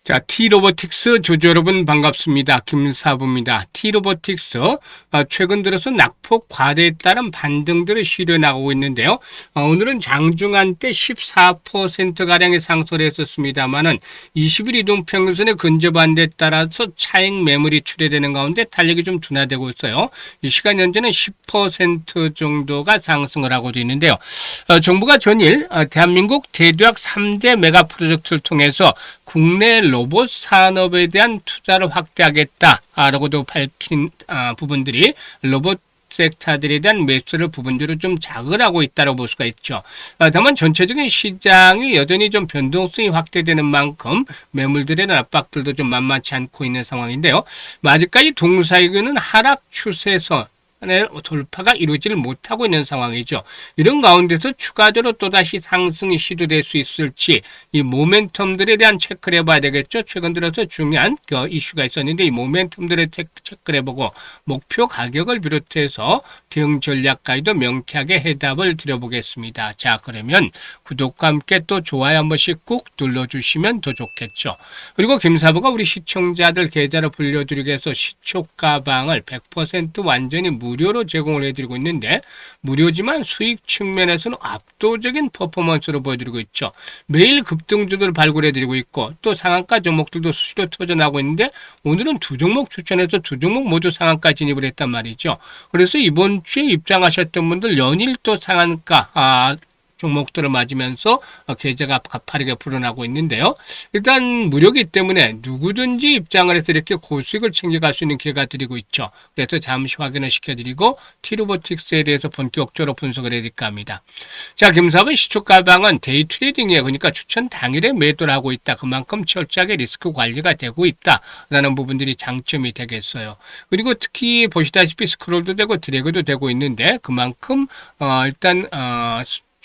자, T로보틱스 조조 여러분 반갑습니다. 김사부입니다. T로보틱스 최근 들어서 낙폭 과대에 따른 반등들을 실현하고 있는데요. 오늘은 장중한 때 14%가량의 상승을 했었습니다만은 20일 이동평균선의 근접한 데 따라서 차익 매물이 출회되는 가운데 탄력이 좀 둔화되고 있어요. 이 시간 현재는 10% 정도가 상승을 하고도 있는데요. 정부가 전일 대한민국 대도약 3대 메가 프로젝트를 통해서 국내 로봇 산업에 대한 투자를 확대하겠다라고도 밝힌 부분들이 로봇 섹터들에 대한 매수를 부분적으로 좀 자극하고 있다고 볼 수가 있죠. 다만 전체적인 시장이 여전히 좀 변동성이 확대되는 만큼 매물들의 압박들도 좀 만만치 않고 있는 상황인데요. 아직까지 동사이근은 하락 추세선 돌파가 이루어지를 못하고 있는 상황이죠. 이런 가운데서 추가적으로 또다시 상승이 시도될 수 있을지 이 모멘텀들에 대한 체크를 해봐야 되겠죠. 최근 들어서 중요한 이슈가 있었는데 이 모멘텀들을 체크를 해보고 목표 가격을 비롯해서 대응 전략까지도 명쾌하게 해답을 드려보겠습니다. 자, 그러면 구독과 함께 또 좋아요 한 번씩 꾹 눌러주시면 더 좋겠죠. 그리고 김사부가 우리 시청자들 계좌를 불려드리기 위해서 시초가방을 100% 완전히 무료로 제공을 해드리고 있는데 무료지만 수익 측면에서는 압도적인 퍼포먼스로 보여드리고 있죠. 매일 급등주들을 발굴해드리고 있고 또 상한가 종목들도 수시로 터져나오고 있는데 오늘은 두 종목 추천해서 두 종목 모두 상한가 진입을 했단 말이죠. 그래서 이번 주에 입장하셨던 분들 연일 또 상한가 종목들을 맞으면서 계좌가 가파르게 불어나고 있는데요. 일단 무료이기 때문에 누구든지 입장을 해서 이렇게 고수익을 챙겨갈 수 있는 기회가 드리고 있죠. 그래서 잠시 확인을 시켜드리고 T로보틱스에 대해서 본격적으로 분석을 해드릴까 합니다. 자, 김사부의 시초가방은 데이 트레이딩이에요. 그러니까 추천 당일에 매도를 하고 있다. 그만큼 철저하게 리스크 관리가 되고 있다라는 부분들이 장점이 되겠어요. 그리고 특히 보시다시피 스크롤도 되고 드래그도 되고 있는데 그만큼 일단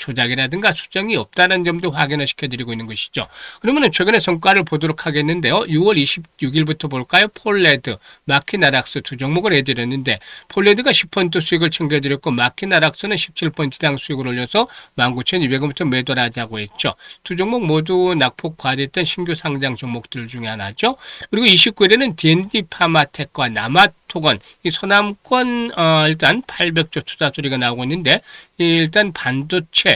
조작이라든가 수정이 없다는 점도 확인을 시켜드리고 있는 것이죠. 그러면 최근에 성과를 보도록 하겠는데요. 6월 26일부터 볼까요? 폴레드, 마키나락스 두 종목을 해드렸는데 폴레드가 10% 수익을 챙겨드렸고 마키나락스는 17%당 수익을 올려서 19,200원부터 매도를 하자고 했죠. 두 종목 모두 낙폭 과대했던 신규 상장 종목들 중에 하나죠. 그리고 29일에는 D&D 파마텍과 남아토건 이 서남권 일단 800조 투자 소리가 나오고 있는데 일단 반도체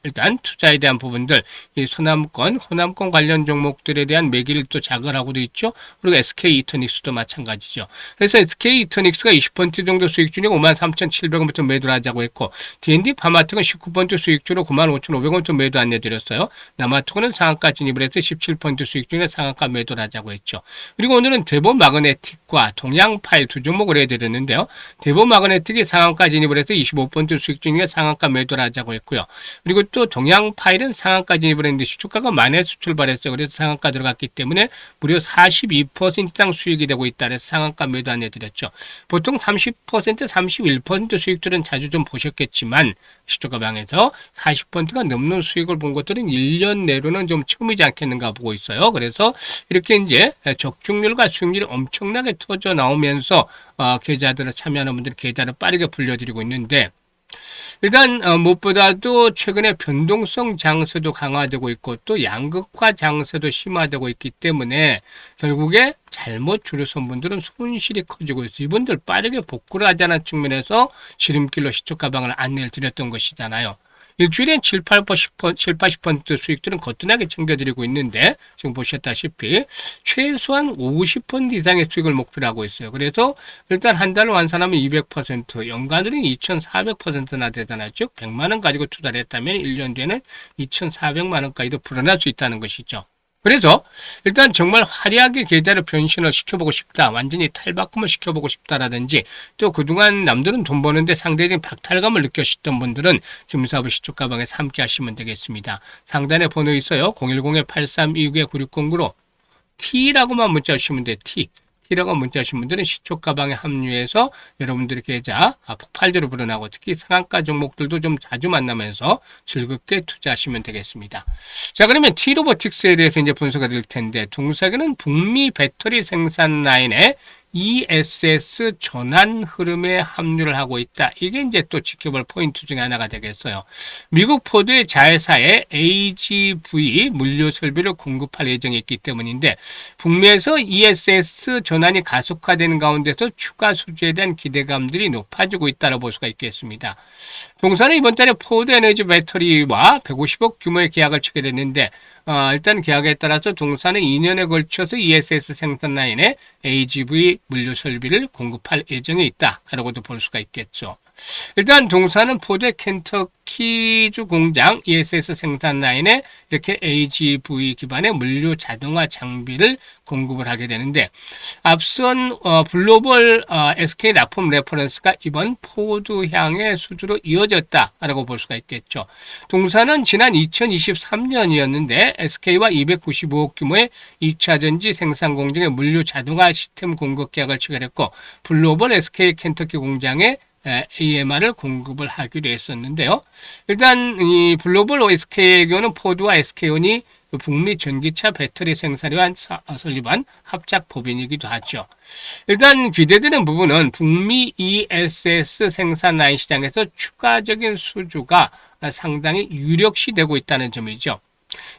일단 투자에 대한 부분들 이 서남권, 호남권 관련 종목들에 대한 매기를 또 자극을 하고도 있죠. 그리고 SK 이터닉스도 마찬가지죠. 그래서 SK 이터닉스가 20% 정도 수익률이 53,700원부터 매도를 하자고 했고 D&D 파마텍은 19% 수익률로 95,500원부터 매도 안내드렸어요. 남아토건은 상한가 진입을 해서 17% 수익률에 상한가 매도를 하자고 했죠. 그리고 오늘은 대보 마그네틱과 동양파일 두 종목을 해드렸는데요. 대보 마그네틱이 상한가 진입을 해서 25% 수익률에 상한가 매도를 하자고 했고요. 그리고 또 동양 파일은 상한가 진입을 했는데 시초가가 만에서 출발했어요. 그래서 상한가 들어갔기 때문에 무려 42% 이상 수익이 되고 있다. 그래서 상한가 매도 안내드렸죠. 보통 30%, 31% 수익들은 자주 좀 보셨겠지만 시초가 방에서 40%가 넘는 수익을 본 것들은 1년 내로는 좀 처음이지 않겠는가 보고 있어요. 그래서 이렇게 이제 적중률과 수익률이 엄청나게 터져 나오면서 계좌들을 참여하는 분들 계좌를 빠르게 불려드리고 있는데 일단 무엇보다도 최근에 변동성 장세도 강화되고 있고 또 양극화 장세도 심화되고 있기 때문에 결국에 잘못 줄을 선 분들은 손실이 커지고 있어요. 이분들 빠르게 복구를 하자는 측면에서 지름길로 시초가방을 안내를 드렸던 것이잖아요. 일주일엔 7, 80% 수익들은 거뜬하게 챙겨드리고 있는데 지금 보셨다시피 최소한 50% 이상의 수익을 목표로 하고 있어요. 그래서 일단 한 달을 환산하면 200%, 연간으로는 2,400%나 되잖아요. 즉 100만 원 가지고 투자를 했다면 1년 뒤에는 2,400만 원까지도 불어날 수 있다는 것이죠. 그래서 일단 정말 화려하게 계좌를 변신을 시켜보고 싶다. 완전히 탈바꿈을 시켜보고 싶다라든지 또 그동안 남들은 돈 버는데 상대적인 박탈감을 느끼셨던 분들은 김사부 시초가방에서 함께 하시면 되겠습니다. 상단에 번호 있어요. 010-8326-9609로 T라고만 문자 주시면 돼요. T라고 문자 하신 분들은 시초가방에 합류해서 여러분들의 계좌 폭발적으로 불어나고 특히 상한가 종목들도 좀 자주 만나면서 즐겁게 투자하시면 되겠습니다. 자, 그러면 T로보틱스에 대해서 이제 분석을 드릴 텐데 동사에는 북미 배터리 생산 라인에 ESS 전환 흐름에 합류를 하고 있다. 이게 이제 또 지켜볼 포인트 중에 하나가 되겠어요. 미국 포드의 자회사에 AGV 물류 설비를 공급할 예정이 있기 때문인데 북미에서 ESS 전환이 가속화되는 가운데서 추가 수주에 대한 기대감들이 높아지고 있다고 볼 수가 있겠습니다. 동사는 이번 달에 포드 에너지 배터리와 150억 규모의 계약을 치게 됐는데 일단 계약에 따라서 동사는 2년에 걸쳐서 ESS 생산 라인에 AGV 물류 설비를 공급할 예정에 있다라고도 볼 수가 있겠죠. 일단 동사는 포드 켄터키주 공장 ESS 생산 라인에 이렇게 AGV 기반의 물류 자동화 장비를 공급을 하게 되는데 앞선 글로벌 SK 납품 레퍼런스가 이번 포드 향의 수주로 이어졌다라고 볼 수가 있겠죠. 동사는 지난 2023년이었는데 SK와 295억 규모의 2차 전지 생산 공장의 물류 자동화 시스템 공급 계약을 체결했고 글로벌 SK 켄터키 공장에 AMR을 공급을 하기로 했었는데요. 일단 이 글로벌 SK의 경우는 포드와 SK온이 북미 전기차 배터리 생산에 설립한 합작 법인이기도 하죠. 일단 기대되는 부분은 북미 ESS 생산 라인 시장에서 추가적인 수주가 상당히 유력시되고 있다는 점이죠.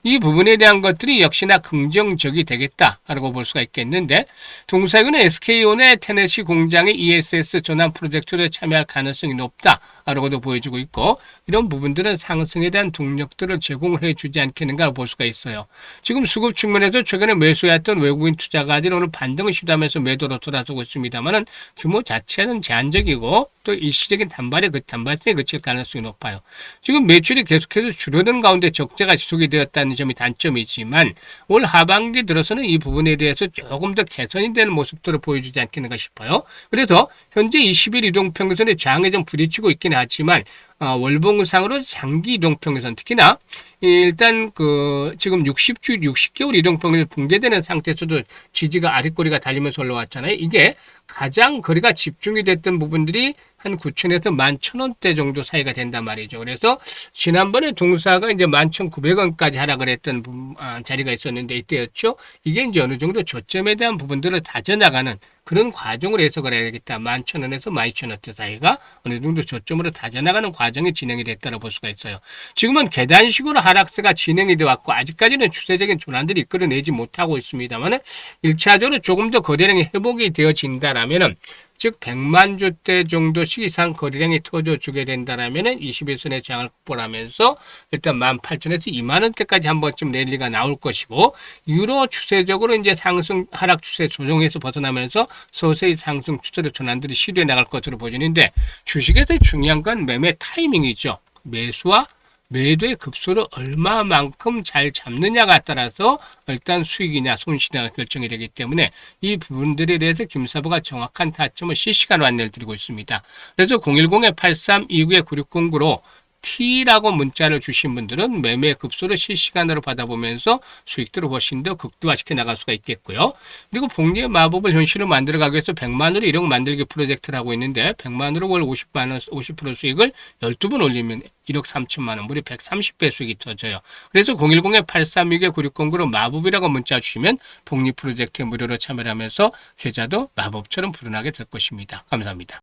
이 부분에 대한 것들이 역시나 긍정적이 되겠다라고 볼 수가 있겠는데 동사군은 SK온의 테네시 공장의 ESS 전환 프로젝트에 참여할 가능성이 높다라고도 보여주고 있고 이런 부분들은 상승에 대한 동력들을 제공을 해주지 않겠는가 볼 수가 있어요. 지금 수급 측면에서 최근에 매수했던 외국인 투자가들이 오늘 반등을 시도하면서 매도로 돌아서고 있습니다만 규모 자체는 제한적이고 또 일시적인 단발성에 그칠 가능성이 높아요. 지금 매출이 계속해서 줄어드는 가운데 적자가 지속이 되었다는 점이 단점이지만 올 하반기 들어서는 이 부분에 대해서 조금 더 개선이 되는 모습들을 보여주지 않겠는가 싶어요. 그래서 현재 20일 이동평균선에 저항에 좀 부딪히고 있긴 하지만 월봉상으로 장기 이동평균선 특히나 일단 지금 60개월 이동평균선 붕괴되는 상태에서도 지지가 아랫꼬리가 달리면서 올라왔잖아요. 이게 가장 거리가 집중이 됐던 부분들이 한 9,000에서 11,000원대 정도 사이가 된단 말이죠. 그래서 지난번에 동사가 이제 11,900원까지 하락을 했던 자리가 있었는데 이때였죠. 이게 이제 어느 정도 저점에 대한 부분들을 다져나가는 그런 과정을 해석을 해야겠다. 11,000원에서 12,000원대 사이가 어느 정도 저점으로 다져나가는 과정이 진행이 됐다고 볼 수가 있어요. 지금은 계단식으로 하락세가 진행이 되어 왔고 아직까지는 추세적인 전환들이 이끌어내지 못하고 있습니다만 1차적으로 조금 더 거래량이 회복이 되어진다라면은 즉 100만 주대 정도씩 이상 거래량이 터져주게 된다라면 21선의 저항을 극복하면서 일단 18,000에서 2만원대까지 한 번쯤 랠리가 나올 것이고 이후로 추세적으로 이제 상승 하락 추세 조정에서 벗어나면서 서서히 상승 추세로 전환들이 시도해 나갈 것으로 보이는데 주식에서 중요한 건 매매 타이밍이죠. 매수와 매도의 급소를 얼마만큼 잘 잡느냐가 따라서 일단 수익이냐 손실이냐 결정이 되기 때문에 이 부분들에 대해서 김사부가 정확한 타점을 실시간으로 안내를 드리고 있습니다. 그래서 010-8329-9609로 T라고 문자를 주신 분들은 매매 급소를 실시간으로 받아보면서 수익들을 훨씬 더 극대화시켜 나갈 수가 있겠고요. 그리고 복리의 마법을 현실로 만들어가기 위해서 100만으로 1억 만들기 프로젝트를 하고 있는데 100만으로 월 50% 수익을 12번 올리면 1억 3천만 원, 무려 130배 수익이 터져요. 그래서 010-8329-9609로 마법이라고 문자 주시면 복리 프로젝트에 무료로 참여하면서 계좌도 마법처럼 불어나게 될 것입니다. 감사합니다.